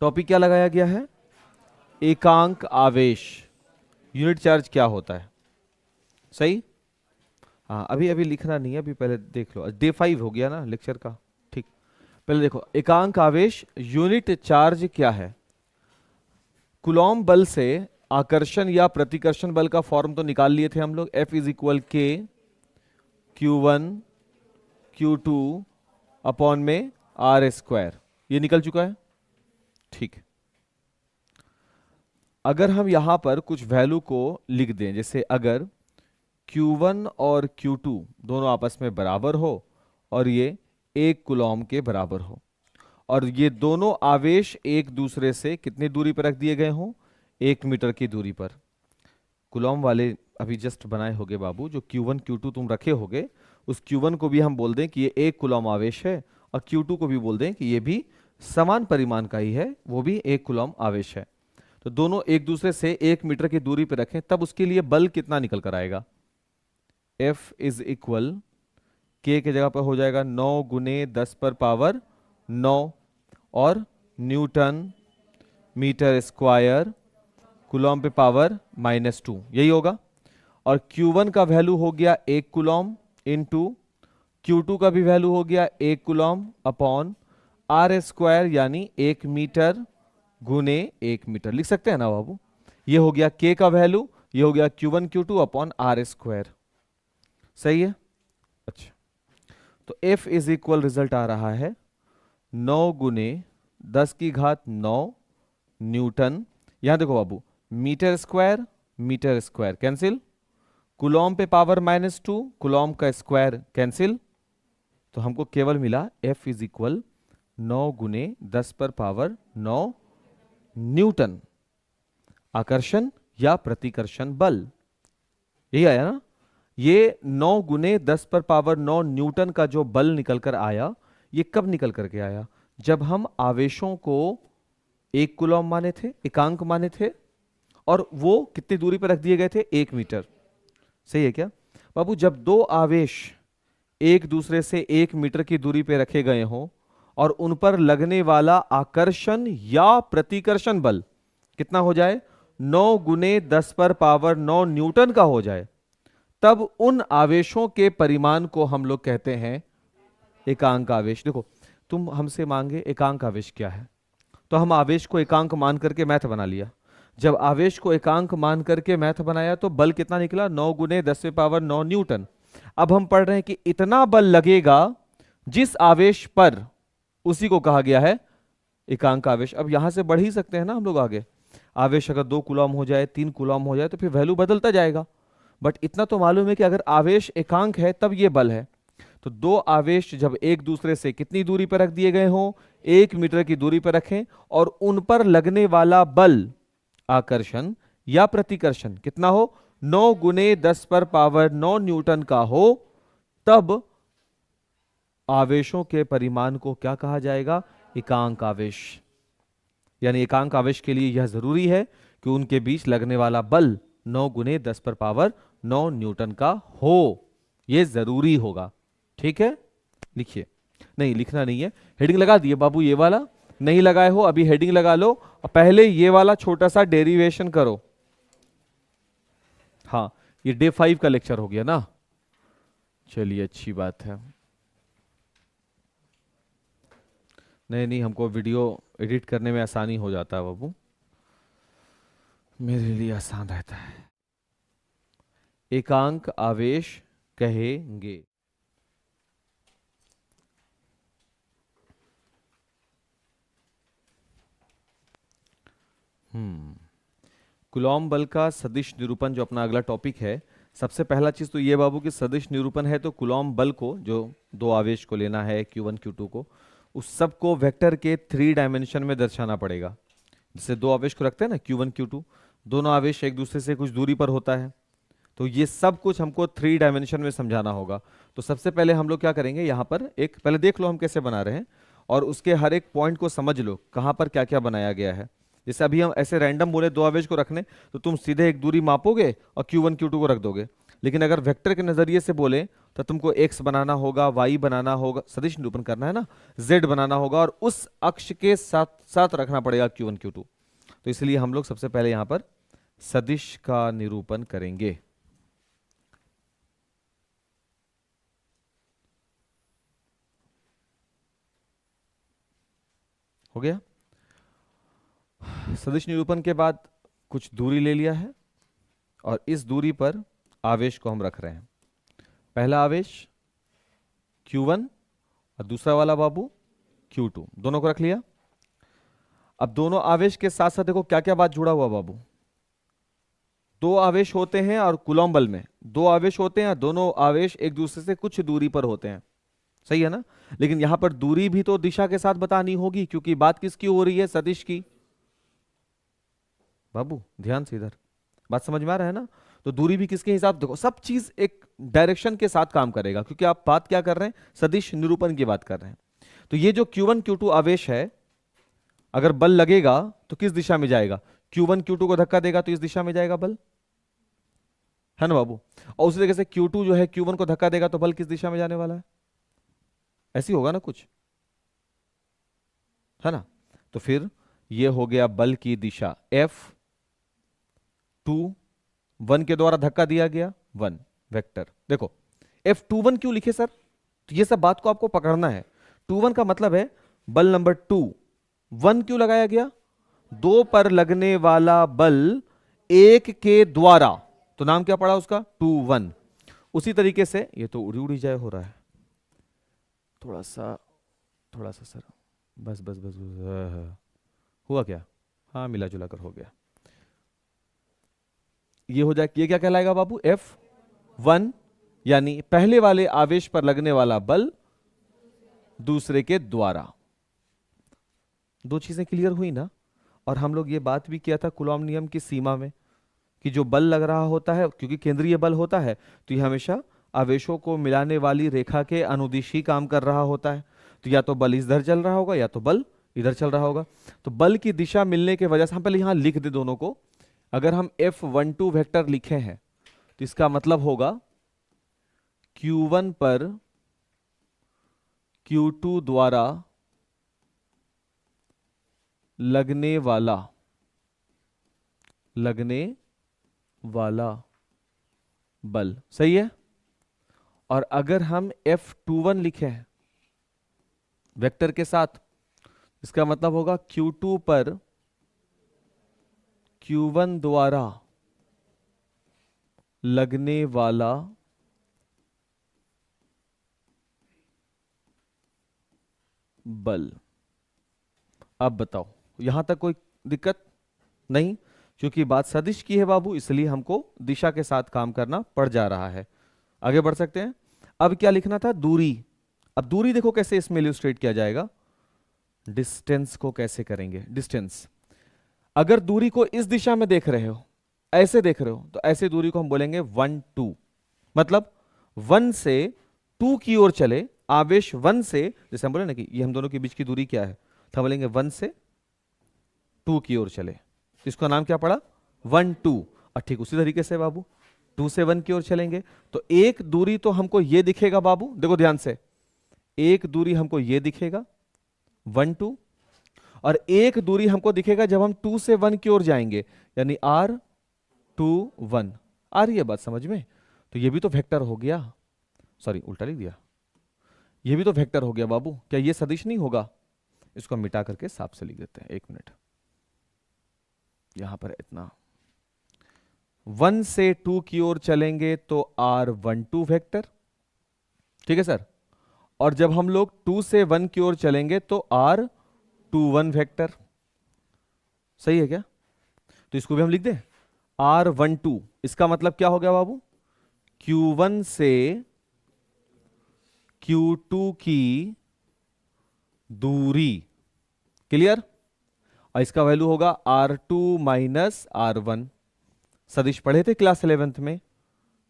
Topic क्या लगाया गया है? एकांक आवेश। यूनिट चार्ज क्या होता है? सही। हाँ, अभी अभी लिखना नहीं है, अभी पहले देख लो। डे 5 हो गया ना लेक्चर का। ठीक, पहले देखो एकांक आवेश यूनिट चार्ज क्या है। कूलॉम बल से आकर्षण या प्रतिकर्षण बल का फॉर्म तो निकाल लिए थे हम लोग। F इज इक्वल के Q1 Q2 अपॉन में R स्क्वायर, ये निकल चुका है। ठीक, अगर हम यहां पर कुछ वैल्यू को लिख दें, जैसे अगर Q1 और Q2 दोनों आपस में बराबर हो और ये 1 कूलॉम के बराबर हो, और ये दोनों आवेश एक दूसरे से कितनी दूरी पर रख दिए गए हों? 1 मीटर की दूरी पर। कूलॉम वाले अभी जस्ट बनाए होगे बाबू, जो Q1 Q2 तुम रखे होगे, उस Q1 को भी हम बोल दें कि ये 1 कूलॉम आवेश है, और Q2 को भी बोल दें कि ये भी समान परिमाण का ही है, वो भी 1 कूलॉम आवेश है। तो दोनों एक दूसरे से 1 मीटर की दूरी पर रखें, तब उसके लिए बल कितना निकल कर आएगा? F इज इक्वल K की जगह पर हो जाएगा 9 गुने 10 पर पावर 9 और न्यूटन मीटर स्क्वायर कूलॉम पे पावर -2, यही होगा। और Q1 का वैल्यू हो गया 1 कूलॉम इंटू Q2 का भी वैल्यू हो गया 1 कूलॉम अपॉन R स्क्वायर, यानी 1 मीटर गुने 1 मीटर लिख सकते हैं ना बाबू। ये हो गया K का वैल्यू, ये हो गया Q1 Q2 upon R square. सही है। अच्छा, तो F इज इक्वल रिजल्ट आ रहा है 9 गुने 10 की घात 9 न्यूटन। यहां देखो बाबू, मीटर स्क्वायर कैंसिल, कूलॉम पे पावर -2, कूलॉम का स्क्वायर कैंसिल, तो हमको केवल मिला F इज इक्वल 9 गुने 10 पर पावर 9 न्यूटन आकर्षण या प्रतिकर्षण बल। यही आया ना। ये 9 गुने 10 पर पावर 9 न्यूटन का जो बल निकल कर आया, ये कब निकल करके आया? जब हम आवेशों को 1 कूलॉम माने थे, एकांक माने थे, और वो कितनी दूरी पर रख दिए गए थे? 1 मीटर। सही है क्या बाबू? जब दो आवेश एक दूसरे से 1 मीटर की दूरी पर रखे गए हों और उन पर लगने वाला आकर्षण या प्रतिकर्षण बल कितना हो जाए? 9 गुने 10 पर पावर 9 न्यूटन का हो जाए, तब उन आवेशों के परिमाण को हम लोग कहते हैं एकांक आवेश। देखो, तुम हमसे मांगे एकांक आवेश क्या है, तो हम आवेश को एकांक मान करके मैथ बना लिया। जब आवेश को एकांक मान करके मैथ बनाया तो बल कितना निकला? 9 गुने 10 पे पावर 9 न्यूटन। अब हम पढ़ रहे हैं कि इतना बल लगेगा जिस आवेश पर, उसी को कहा गया है एकांक आवेश। अब यहां से बढ़ ही सकते हैं ना हम लोग आगे। आवेश अगर 2 कूलॉम हो जाए, 3 कूलॉम हो जाए, तो फिर वैल्यू बदलता जाएगा। बट इतना तो मालूम है कि अगर आवेश एकांक है तब ये बल है। तो दो आवेश जब एक दूसरे से कितनी दूरी पर रख दिए गए हों? 1 मीटर की दूरी पर रखें, और उन पर लगने वाला बल आकर्षण या प्रतिकर्षण कितना हो? 9 गुने 10 पर पावर 9 न्यूटन का हो, तब आवेशों के परिमाण को क्या कहा जाएगा? एकांक आवेश। यानी एकांक आवेश के लिए यह जरूरी है कि उनके बीच लगने वाला बल 9 गुने 10 पर पावर 9 न्यूटन का हो, यह जरूरी होगा। ठीक है, लिखिए। नहीं, लिखना नहीं है, हेडिंग लगा दिए बाबू। ये वाला नहीं लगाए हो, अभी हेडिंग लगा लो, और पहले ये वाला छोटा सा डेरिवेशन करो। हाँ, ये डे 5 का लेक्चर हो गया ना। चलिए, अच्छी बात है। नहीं, हमको वीडियो एडिट करने में आसानी हो जाता है बाबू, मेरे लिए आसान रहता है। एकांक आवेश कहेंगे। कूलॉम बल का सदिश निरूपण जो अपना अगला टॉपिक है। सबसे पहला चीज तो ये बाबू कि सदिश निरूपण है तो कूलॉम बल को, जो दो आवेश को लेना है Q1 Q2 को, उस सब को वेक्टर के 3 डायमेंशन में दर्शाना पड़ेगा। जैसे दो आवेश को रखते हैं ना Q1 Q2, दोनों आवेश एक दूसरे से कुछ दूरी पर होता है, तो ये सब कुछ हमको 3 डायमेंशन में समझाना होगा। तो सबसे पहले हम लोग क्या करेंगे, यहाँ पर एक पहले देख लो हम कैसे बना रहे हैं, और उसके हर एक पॉइंट को समझ लो कहाँ पर क्या क्या बनाया गया है। जैसे अभी हम ऐसे रैंडम बोले दो आवेश को रखने, तो तुम सीधे एक दूरी मापोगे और Q1 Q2 को रख दोगे। लेकिन अगर वेक्टर के नजरिए से बोले तो तुमको x बनाना होगा, y बनाना होगा, सदिश निरूपण करना है ना, z बनाना होगा और उस अक्ष के साथ साथ रखना पड़ेगा q1 q2। तो इसलिए हम लोग सबसे पहले यहां पर सदिश का निरूपण करेंगे। हो गया। सदिश निरूपण के बाद कुछ दूरी ले लिया है और इस दूरी पर आवेश को हम रख रहे हैं। पहला आवेश Q1 और दूसरा वाला बाबू Q2, दोनों को रख लिया। अब दोनों आवेश के साथ साथ देखो क्या क्या बात जुड़ा हुआ बाबू। दो आवेश होते हैं और कूलॉम बल में दो आवेश होते हैं, दोनों आवेश एक दूसरे से कुछ दूरी पर होते हैं, सही है ना। लेकिन यहां पर दूरी भी तो दिशा के साथ बतानी होगी, क्योंकि बात किसकी हो रही है, सदिश की। बाबू ध्यान से इधर, बात समझ में आ रहा है ना। तो दूरी भी किसके हिसाब, देखो सब चीज एक डायरेक्शन के साथ काम करेगा, क्योंकि आप बात क्या कर रहे हैं, सदिश निरूपण की बात कर रहे हैं। तो ये जो Q1 Q2 आवेश है, अगर बल लगेगा तो किस दिशा में जाएगा, Q1 Q2 को धक्का देगा तो इस दिशा में जाएगा बल, है ना बाबू। और उसी तरीके से Q2 जो है Q1 को धक्का देगा तो बल किस दिशा में जाने वाला है, ऐसी होगा ना कुछ, है ना। तो फिर ये हो गया बल की दिशा, F21 के द्वारा धक्का दिया गया 1 वेक्टर। देखो F21 क्यों लिखे सर, तो ये सब बात को आपको पकड़ना है। 21 का मतलब है बल नंबर 2। 1 क्यों लगाया गया, 2 पर लगने वाला बल 1 के द्वारा, तो नाम क्या पड़ा उसका, 21। उसी तरीके से ये तो उड़ी उड़ी जाए हो रहा है, थोड़ा सा सर, बस बस बस, बस हुआ क्या, हाँ मिला जुला कर हो गया। ये हो जाए, ये क्या कहलाएगा बाबू, F1, यानी पहले वाले आवेश पर लगने वाला बल दूसरे के द्वारा। दो चीजें क्लियर हुई ना। और हम लोग ये बात भी किया था कूलॉम नियम की सीमा में कि जो बल लग रहा होता है, क्योंकि केंद्रीय बल होता है, तो ये हमेशा आवेशों को मिलाने वाली रेखा के अनुदिश ही काम कर रहा होता है। तो या तो बल इधर चल रहा होगा या तो बल इधर चल रहा होगा। तो बल की दिशा मिलने के वजह से हम पहले यहां लिख दे दोनों को। अगर हम F12 वेक्टर लिखे हैं तो इसका मतलब होगा Q1 पर Q2 द्वारा लगने वाला बल, सही है। और अगर हम F21 लिखे हैं वेक्टर के साथ, इसका मतलब होगा Q2 पर Q1 द्वारा लगने वाला बल। अब बताओ यहां तक कोई दिक्कत नहीं, क्योंकि बात सदिश की है बाबू, इसलिए हमको दिशा के साथ काम करना पड़ जा रहा है। आगे बढ़ सकते हैं। अब क्या लिखना था, दूरी। अब दूरी देखो कैसे इसमें इलस्ट्रेट किया जाएगा, डिस्टेंस को कैसे करेंगे। डिस्टेंस, अगर दूरी को इस दिशा में देख रहे हो, ऐसे देख रहे हो, तो ऐसे दूरी को हम बोलेंगे 1 2। मतलब 1 से 2 की ओर चले आवेश, 1 से, जैसे हम बोले ना कि ये हम दोनों के बीच की दूरी क्या है, तो हम बोलेंगे 1 से 2 की ओर चले, तो इसका नाम क्या पड़ा, 1 2। और ठीक उसी तरीके से बाबू 2 से 1 की ओर चलेंगे तो एक दूरी तो हमको ये दिखेगा बाबू, देखो ध्यान से, एक दूरी हमको ये दिखेगा 1 2, और एक दूरी हमको दिखेगा जब हम 2 से 1 की ओर जाएंगे, यानी R21। आ रही है बात समझ में। तो ये भी तो वेक्टर हो गया, सॉरी उल्टा लिख दिया, ये भी तो वेक्टर हो गया बाबू। क्या ये सदिश नहीं होगा, इसको हम मिटा करके साफ से लिख देते हैं, 1 मिनट। यहां पर इतना 1 से 2 की ओर चलेंगे तो R12 वेक्टर, ठीक है सर। और जब हम लोग 2 से 1 की ओर चलेंगे तो R21 वेक्टर, सही है क्या। तो इसको भी हम लिख दें R12। इसका मतलब क्या हो गया बाबू, Q1 से Q2 की दूरी, क्लियर। और इसका वैल्यू होगा R2 माइनस R1। सदिश पढ़े थे क्लास 11th में,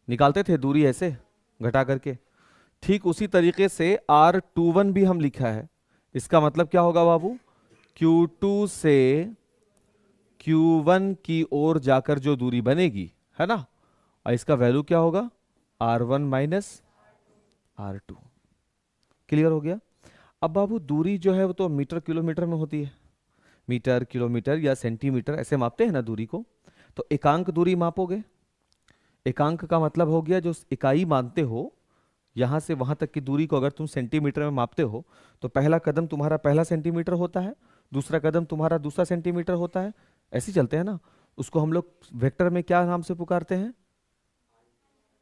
निकालते थे दूरी ऐसे घटा करके। ठीक उसी तरीके से R21 भी हम लिखा है। इसका मतलब क्या होगा बाबू, Q2 से Q1 की ओर जाकर जो दूरी बनेगी, है ना, और इसका वैल्यू क्या होगा R1 माइनस R2। क्लियर हो गया। अब बाबू दूरी जो है वो तो मीटर किलोमीटर में होती है, मीटर किलोमीटर या सेंटीमीटर ऐसे मापते हैं ना दूरी को। तो एकांक दूरी मापोगे। एकांक का मतलब हो गया जो इकाई मानते हो, यहां से वहां तक की दूरी को अगर तुम सेंटीमीटर में मापते हो तो पहला कदम तुम्हारा पहला सेंटीमीटर होता है, दूसरा कदम तुम्हारा दूसरा सेंटीमीटर होता है, ऐसे ही चलते हैं ना। उसको हम लोग वेक्टर में क्या नाम से पुकारते हैं?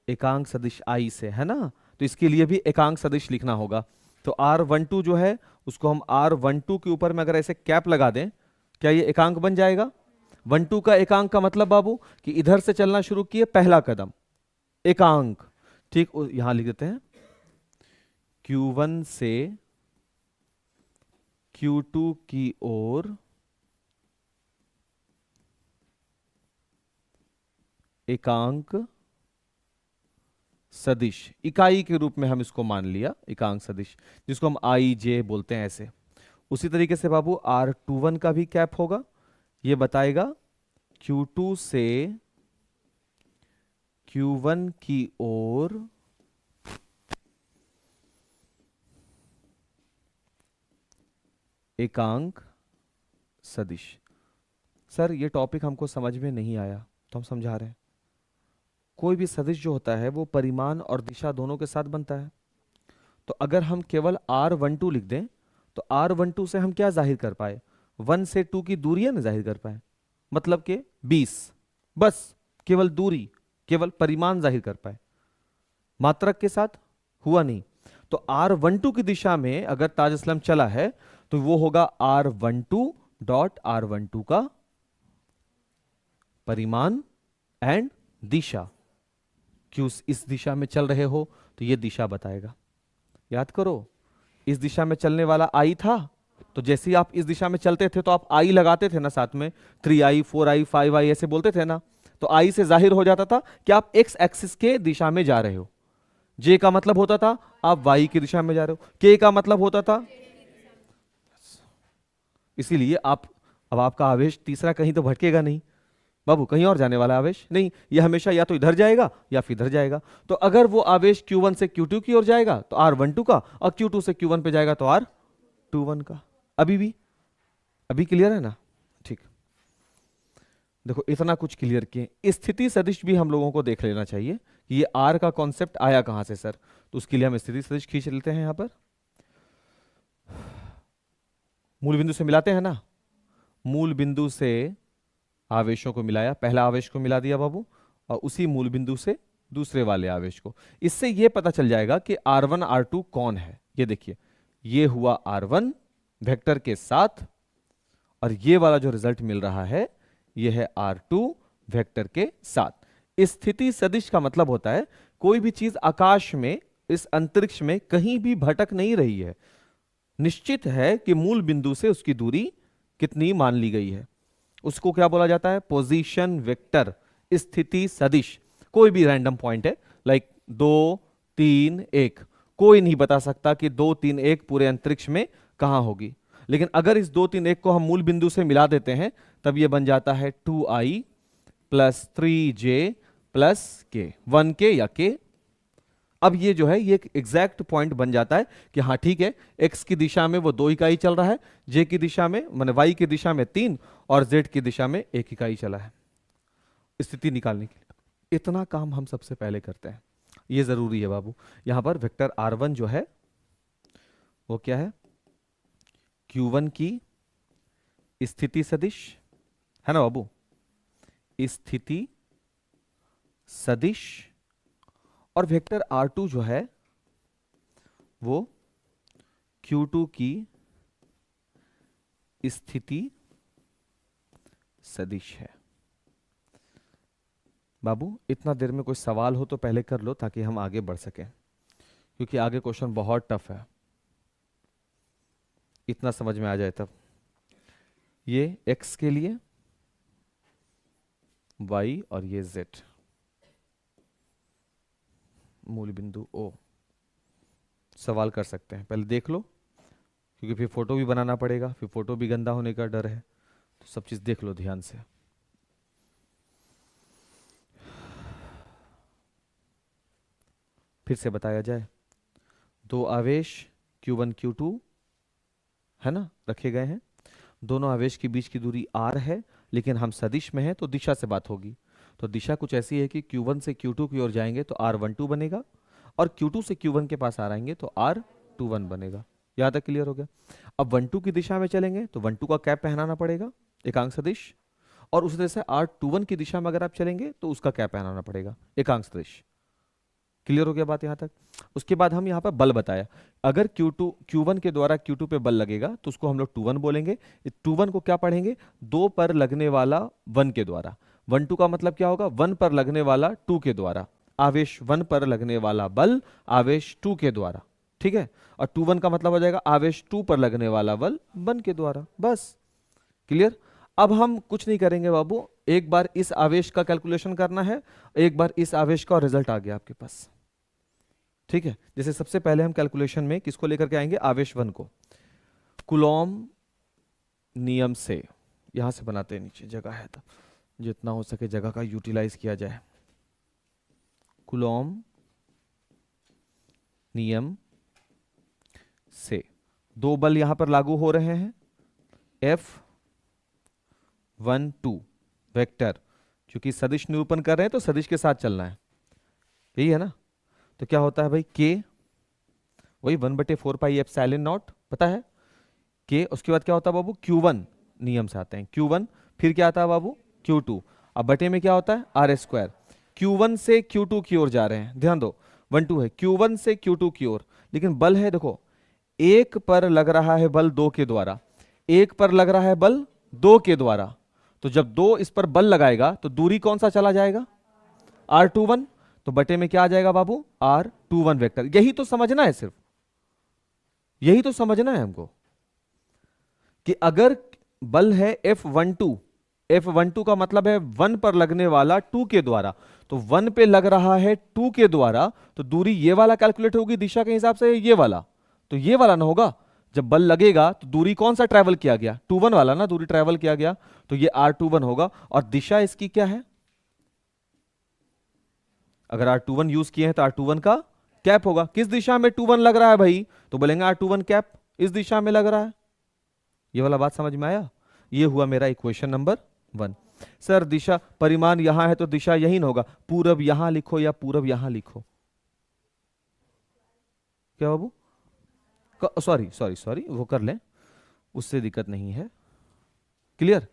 एकांक सदिश आई से, है ना। तो इसके लिए भी एकांक सदिश लिखना होगा। तो R12 जो है उसको हम R12 के ऊपर में अगर ऐसे कैप लगा दें, क्या ये एकांक बन जाएगा? 12 का एकांक का मतलब बाबू कि इधर से चलना शुरू किए, पहला कदम एकांक। ठीक, यहां लिख देते हैं Q1 से Q2 की ओर एकांक सदिश, इकाई के रूप में हम इसको मान लिया एकांक सदिश, जिसको हम आई जे बोलते हैं ऐसे। उसी तरीके से बाबू R21 का भी कैप होगा, ये बताएगा Q2 से Q1 की ओर एकांक सदिश। सर ये टॉपिक हमको समझ में नहीं आया तो हम समझा रहे हैं। कोई भी सदिश जो होता है वो परिमाण और दिशा दोनों के साथ बनता है। तो अगर हम केवल R12 लिख दें तो R12 से हम क्या जाहिर कर पाए? 1 से 2 की दूरी है ना जाहिर कर पाए, मतलब कि 20, बस केवल दूरी, केवल परिमाण जाहिर कर पाए, मात्रक के साथ हुआ नहीं। तो R12 की दिशा में अगर ताज अस्लम चला है तो वो होगा R12 डॉट R12 का परिमाण एंड दिशा। क्यों इस दिशा में चल रहे हो तो ये दिशा बताएगा। याद करो, इस दिशा में चलने वाला आई था, तो जैसे ही आप इस दिशा में चलते थे तो आप आई लगाते थे ना साथ में, 3i 4i 5i ऐसे बोलते थे ना। तो आई से जाहिर हो जाता था कि आप एक्स एक्सिस के दिशा में जा रहे हो। जे का मतलब होता था आप वाई की दिशा में जा रहे हो। के का मतलब होता था, इसीलिए आप, अब आपका आवेश तीसरा कहीं तो भटकेगा नहीं बाबू, कहीं और जाने वाला आवेश नहीं, यह हमेशा या तो इधर जाएगा या फिर इधर जाएगा। तो अगर वो आवेश Q1 से Q2 की ओर जाएगा तो R12 का, और Q2 से Q1 पे जाएगा तो R21 का। अभी क्लियर है ना? ठीक, देखो इतना कुछ क्लियर किए। स्थिति सदिश भी हम लोगों को देख लेना चाहिए कि ये R का कॉन्सेप्ट आया कहां से सर। तो उसके लिए हम स्थिति सदिश खींच लेते हैं। यहां पर मूल बिंदु से मिलाते हैं ना, मूल बिंदु से आवेशों को मिलाया, पहला आवेश को मिला दिया बाबू, और उसी मूल बिंदु से दूसरे वाले आवेश को। इससे यह पता चल जाएगा कि R1 R2 कौन है। ये देखिए, ये हुआ R1 वेक्टर के साथ, और ये वाला जो रिजल्ट मिल रहा है ये है R2 वेक्टर के साथ। स्थिति सदिश का मतलब होता है कोई भी चीज आकाश में, इस अंतरिक्ष में कहीं भी भटक नहीं रही है, निश्चित है कि मूल बिंदु से उसकी दूरी कितनी मान ली गई है। उसको क्या बोला जाता है? पोजीशन वेक्टर, स्थिति सदिश। कोई भी रैंडम पॉइंट है, लाइक 2 3 1, कोई नहीं बता सकता कि 2 3 1 पूरे अंतरिक्ष में कहां होगी। लेकिन अगर इस 2 3 1 को हम मूल बिंदु से मिला देते हैं तब यह बन जाता है 2i plus 3j plus k, 1k या k। अब ये जो है ये एक एग्जैक्ट पॉइंट बन जाता है कि हाँ ठीक है, x की दिशा में वो 2 इकाई चल रहा है, j की दिशा में माने y की दिशा में 3, और z की दिशा में 1 इकाई चला है, स्थिति निकालने के लिए। इतना काम हम सबसे पहले करते हैं, ये जरूरी है बाबू। यहां पर वेक्टर R1 जो है वो क्या है? Q1 की स्थिति सदिश है ना बाबू, स्थिति सदिश। और वेक्टर R2 जो है वो Q2 की स्थिति सदिश है। बाबू इतना देर में कोई सवाल हो तो पहले कर लो ताकि हम आगे बढ़ सकें, क्योंकि आगे क्वेश्चन बहुत टफ है। इतना समझ में आ जाए तब। ये x के लिए, y और ये z, मूल बिंदु O। सवाल कर सकते हैं, पहले देख लो, क्योंकि फिर फोटो भी बनाना पड़ेगा, फिर फोटो भी गंदा होने का डर है। तो सब चीज देख लो ध्यान से। फिर से बताया जाए, दो आवेश Q1 Q2 है ना रखे गए हैं, दोनों आवेश के बीच की दूरी r है, लेकिन हम सदिश में हैं तो दिशा से बात होगी। तो दिशा कुछ ऐसी है कि Q1 से Q2 की ओर जाएंगे तो R12 बनेगा, और Q2 से Q1 के पास आ आएंगे तो R21 बनेगा। यहाँ तक क्लियर हो गया। अब 12 की दिशा में चलेंगे तो 12 का कैप पहनाना पड़ेगा, एकांक सदिश, और उसी तरह से R21 की दिशा में अगर आप चलेंगे तो उसका कैप पहनाना पड़ेगा, एकांक सदिश। क्लियर हो गया बात यहाँ तक। उसके बाद हम यहाँ पर बल बताया, अगर Q1 के द्वारा Q2 पे बल लगेगा तो उसको हम लोग 2-1 बोलेंगे। 2-1 को क्या पढ़ेंगे, 2 पर लगने वाला 1 के द्वारा। 1-2 का मतलब क्या होगा, 1 पर लगने वाला 2 के द्वारा, आवेश 1 पर लगने वाला बल आवेश 2 के द्वारा, ठीक है। और 2-1 का मतलब हो जाएगा आवेश 2 पर लगने वाला बल 1 के द्वारा। बस क्लियर। अब हम कुछ नहीं करेंगे बाबू, एक बार इस आवेश का कैलकुलेशन करना है, एक बार इस आवेश का, रिजल्ट आ गया आपके पास, ठीक है। जैसे सबसे पहले हम कैलकुलेशन में किसको लेकर के आएंगे, आवेश 1 को। कुलॉम नियम से, यहां से बनाते हैं, नीचे जगह है तो जितना हो सके जगह का यूटिलाइज किया जाए। कुलॉम नियम से दो बल यहां पर लागू हो रहे हैं, F1 2 वेक्टर, क्योंकि सदिश निरूपण कर रहे हैं तो सदिश के साथ चलना है, यही है ना। तो क्या होता है भाई, K वही 1/4πε0 पता है K। उसके बाद क्या होता है बाबू, Q1 नियम से आते हैं, Q1, फिर क्या आता है बाबू Q2, अब बटे में क्या होता है R²। Q1 से Q2 की ओर जा रहे हैं, ध्यान दो 1-2 है, Q1 से Q2 की ओर, लेकिन बल है देखो, एक पर लग रहा है बल 2 के द्वारा, एक पर लग रहा है बल 2 के द्वारा, तो जब 2 इस पर बल लगाएगा तो दूरी कौन सा चला जाएगा, R21, तो बटे में क्या आ जाएगा बाबू, R21 वेक्टर। यही तो समझना है, सिर्फ यही तो समझना है हमको, कि अगर बल है F12 का मतलब है 1 पर लगने वाला 2 के द्वारा, तो 1 पे लग रहा है 2 के द्वारा, तो दूरी ये वाला कैलकुलेट होगी दिशा के हिसाब से, ये वाला, तो ये वाला ना होगा। जब बल लगेगा तो दूरी कौन सा ट्रैवल किया गया, 2-1 वाला ना, दूरी ट्रैवल किया गया, तो ये R21 होगा। और दिशा इसकी क्या है, अगर R21 यूज किए हैं तो R21 का कैप होगा। किस दिशा में 2-1 लग रहा है भाई, तो बोलेंगे R21 कैप इस दिशा में लग रहा है। ये वाला बात समझ में आया। ये हुआ मेरा इक्वेशन नंबर 1। सर दिशा परिमाण यहां है तो दिशा यही ना होगा, पूरब यहां लिखो या पूरब यहां लिखो, क्या बाबू, सॉरी वो कर लें, उससे दिक्कत नहीं है। क्लियर,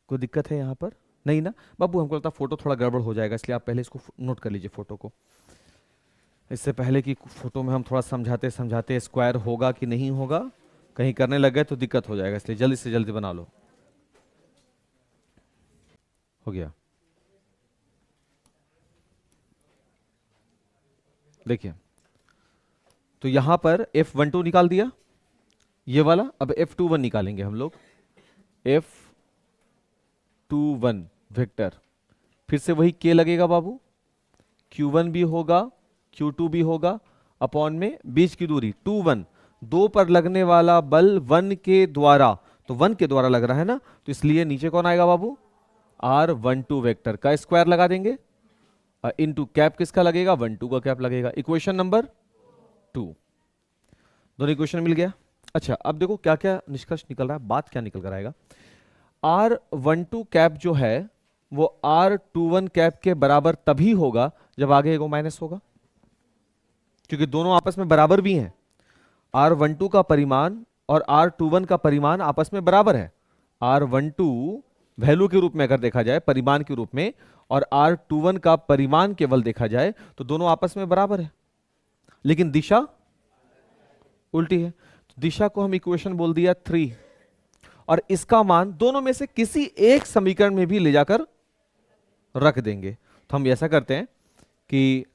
कोई दिक्कत है यहां पर नहीं ना बाबू। हमको लगता है फोटो थोड़ा गड़बड़ हो जाएगा, इसलिए आप पहले इसको नोट कर लीजिए फोटो को, इससे पहले कि फोटो में हम थोड़ा समझाते समझाते स्क्वायर होगा कि नहीं होगा, कहीं करने लग गए तो दिक्कत हो जाएगा, इसलिए जल्दी से जल्दी बना लो। हो गया, देखिए तो यहां पर F12 निकाल दिया ये वाला, अब F21 निकालेंगे हम लोग, F21 वेक्टर, फिर से वही K लगेगा बाबू, Q1 भी होगा Q2 भी होगा, अपॉन में बीच की दूरी 2-1, 2 पर लगने वाला बल 1 के द्वारा, तो 1 के द्वारा लग रहा है ना, तो इसलिए नीचे कौन आएगा बाबू, R12 वेक्टर का स्क्वायर लगा देंगे, इनटू कैप किसका लगेगा, 1-2 का कैप लगेगा। इक्वेशन नंबर 2, दोनों इक्वेशन मिल गया। अच्छा अब देखो क्या क्या निष्कर्ष निकल रहा है, बात क्या निकल कर आएगा। R12 कैप जो है वो R21 कैप के बराबर तभी होगा जब आगे एगो माइनस होगा, क्योंकि दोनों आपस में बराबर भी हैं। R12 का परिमाण और R21 का परिमाण आपस में बराबर है। R12 वैल्यू के रूप में अगर देखा जाए, परिमाण के रूप में, और R21 का परिमाण केवल देखा जाए तो दोनों आपस में बराबर है, लेकिन दिशा उल्टी है। तो दिशा को हम इक्वेशन बोल दिया 3, और इसका मान दोनों में से किसी एक समीकरण में भी ले जाकर रख देंगे। तो हम ऐसा करते हैं कि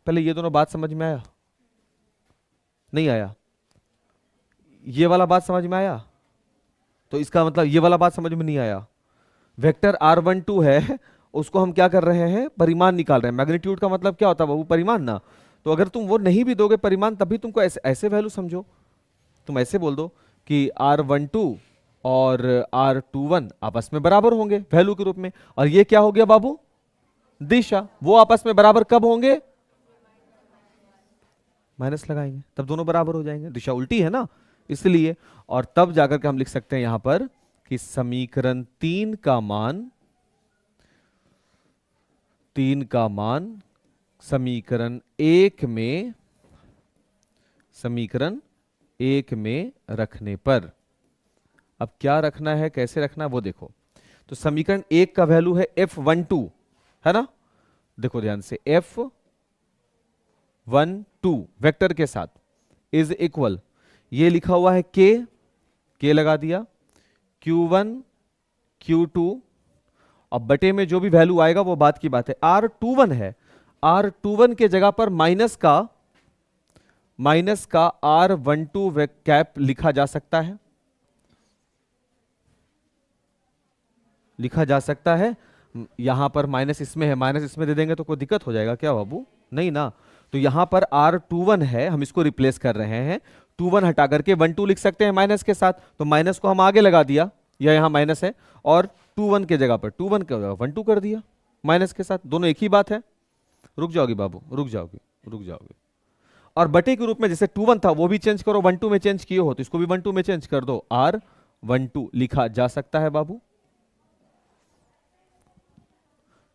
पहले ये दोनों बात समझ में आया, नहीं आया, ये वाला बात समझ में आया, तो इसका मतलब ये वाला बात समझ में नहीं आया। वेक्टर R12 है, उसको हम क्या कर रहे हैं, परिमाण निकाल रहे हैं। मैग्नीट्यूड का मतलब क्या होता है बाबू, परिमाण ना। तो अगर तुम वो नहीं भी दोगे परिमाण, तभी तुमको ऐसे वैल्यू समझो, तुम ऐसे बोल दो कि R12 और R21 आपस में बराबर होंगे वैल्यू के रूप में, और ये क्या हो गया बाबू, दिशा। वो आपस में बराबर कब होंगे, माइनस लगाएंगे, तब दोनों बराबर हो जाएंगे, दिशा उल्टी है ना इसलिए। और तब जाकर के हम लिख सकते हैं यहां पर कि समीकरण 3 का मान समीकरण 1 में रखने पर, अब क्या रखना है कैसे रखना है वो देखो। तो समीकरण 1 का वैल्यू है F12 है ना, देखो ध्यान से, F12 वेक्टर के साथ इज इक्वल, ये लिखा हुआ है K लगा दिया, Q1 Q2, अब बटे में जो भी वैल्यू आएगा वो बात की बात है। R21 है, R21 के जगह पर माइनस का R12 कैप लिखा जा सकता है, यहां पर माइनस इसमें है, माइनस इसमें दे देंगे तो कोई दिक्कत हो जाएगा क्या बाबू? नहीं ना। तो यहां पर R21 है, हम इसको रिप्लेस कर रहे हैं, 21 हटा करके 12 लिख सकते हैं माइनस के साथ, तो माइनस को हम आगे लगा दिया, या यहां माइनस है, और 21 के जगह पर 12 कर दिया माइनस के साथ, दोनों एक ही बात है। रुक जाओगी बाबू, रुक जाओगे। और बटे के रूप में जैसे 21 था वो भी चेंज करो, 12 में चेंज किए हो तो इसको भी 12 में चेंज कर दो, R12 लिखा जा सकता है बाबू।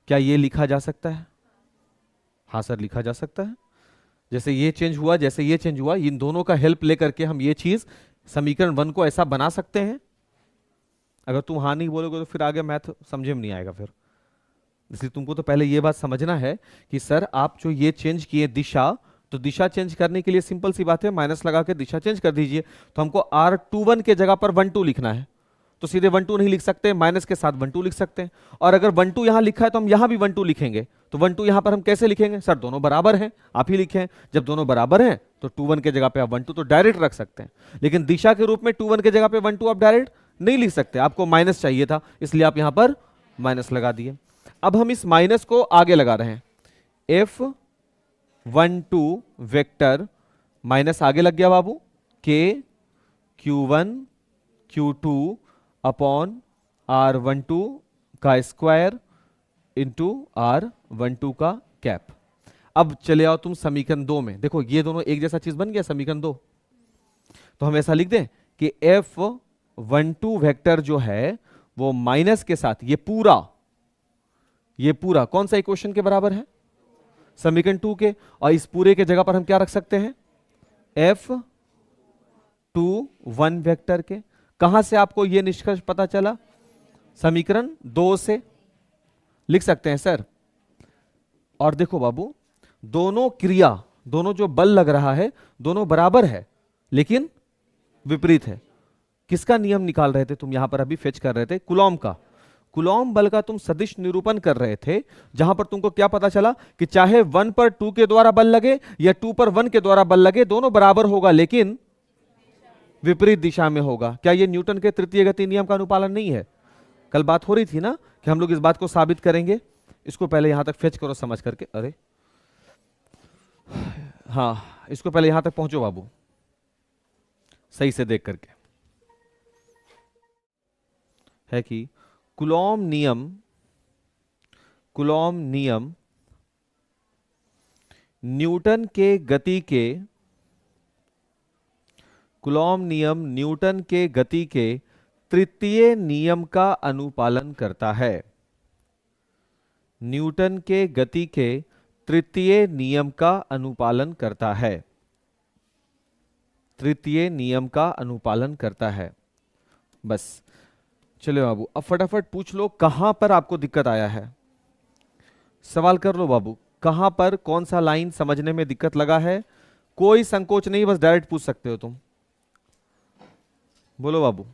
क्या ये लिखा जा सकता है? हाँ सर लिखा जा सकता है। जैसे ये चेंज हुआ, इन दोनों का हेल्प लेकर के हम ये चीज समीकरण 1 को ऐसा बना सकते हैं। अगर तुम हाँ नहीं बोलोगे तो फिर आगे मैथ समझे में नहीं आएगा फिर, इसलिए तुमको तो पहले ये बात समझना है कि सर आप जो ये चेंज किए दिशा, तो दिशा चेंज करने के लिए सिंपल सी बात है, माइनस लगा के दिशा चेंज कर दीजिए। तो हमको R21 के जगह पर 12 लिखना है, तो सीधे 12 नहीं लिख सकते, माइनस के साथ 12 लिख सकते हैं। और अगर 12 यहां लिखा है तो हम यहां भी 12 लिखेंगे, तो 12 यहां पर हम कैसे लिखेंगे? सर दोनों बराबर हैं, आप ही लिखें। जब दोनों बराबर हैं तो 21 के जगह पे आप 12 तो डायरेक्ट रख सकते हैं, लेकिन दिशा के रूप में 21 के जगह पे 12 आप डायरेक्ट नहीं लिख सकते, आपको माइनस चाहिए था, इसलिए आप यहां पर माइनस लगा दिए। अब हम इस माइनस को आगे लगा रहे हैं, F12 वेक्टर माइनस आगे लग गया बाबू, K Q1 Q2 upon R12 का स्क्वायर इंटू R12 का कैप। अब चले आओ तुम समीकरण 2 में, देखो ये दोनों एक जैसा चीज बन गया समीकरण 2, तो हम ऐसा लिख दें कि F12 वेक्टर जो है वो माइनस के साथ ये पूरा कौन सा इक्वेशन के बराबर है? समीकरण 2 के। और इस पूरे के जगह पर हम क्या रख सकते हैं? F21 वेक्टर के। कहां से आपको यह निष्कर्ष पता चला? समीकरण 2 से लिख सकते हैं सर। और देखो बाबू, दोनों जो बल लग रहा है दोनों बराबर है लेकिन विपरीत है। किसका नियम निकाल रहे थे तुम? यहां पर अभी फेच कर रहे थे कूलॉम का। कूलॉम बल का तुम सदिश निरूपण कर रहे थे, जहां पर तुमको क्या पता चला कि चाहे 1 पर 2 के द्वारा बल लगे या 2 पर 1 के द्वारा बल लगे, दोनों बराबर होगा लेकिन विपरीत दिशा में होगा। क्या यह न्यूटन के तृतीय गति नियम का अनुपालन नहीं है? कल बात हो रही थी ना कि हम लोग इस बात को साबित करेंगे। इसको पहले यहां तक फेच करो समझ करके। अरे हाँ, इसको पहले यहां तक पहुंचो बाबू, सही से देख करके। है कि कूलॉम नियम न्यूटन के गति के तृतीय नियम का अनुपालन करता है। न्यूटन के गति के तृतीय नियम का अनुपालन करता है। तृतीय नियम का अनुपालन करता है। बस चलो बाबू, अब फटाफट पूछ लो कहां पर आपको दिक्कत आया है। सवाल कर लो बाबू, कहां पर कौन सा लाइन समझने में दिक्कत लगा है। कोई संकोच नहीं, बस डायरेक्ट पूछ सकते हो तुम। बोलो बाबू।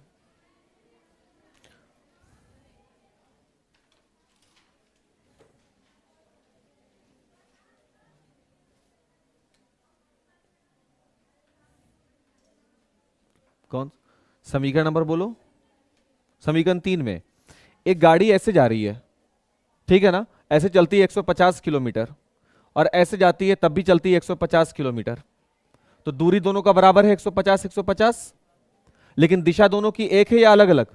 कौन समीकरण नंबर बोलो? समीकरण 3 में एक गाड़ी ऐसे जा रही है, ठीक है ना, ऐसे चलती है 150 किलोमीटर और ऐसे जाती है तब भी चलती है 150 किलोमीटर। तो दूरी दोनों का बराबर है 150, लेकिन दिशा दोनों की एक है या अलग अलग?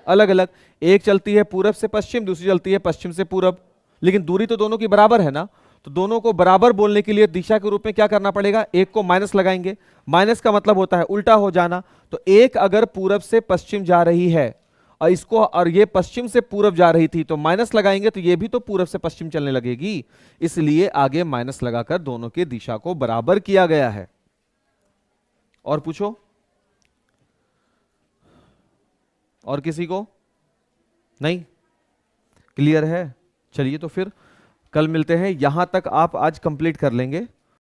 अलग अलग। एक चलती है पूरब से पश्चिम, दूसरी चलती है पश्चिम से पूरब, लेकिन दूरी तो दोनों की बराबर है ना। तो दोनों को बराबर बोलने के लिए दिशा के रूप में क्या करना पड़ेगा, एक को माइनस लगाएंगे। माइनस का मतलब होता है उल्टा हो जाना। तो एक अगर पूरब से पश्चिम जा रही है और इसको, और ये पश्चिम से पूरब जा रही थी, तो माइनस लगाएंगे तो ये भी तो पूरब से पश्चिम चलने लगेगी, इसलिए आगे माइनस लगाकर दोनों के दिशा को बराबर किया गया है। और पूछो, और किसी को नहीं, क्लियर है? चलिए तो फिर कल मिलते हैं। यहां तक आप आज कंप्लीट कर लेंगे।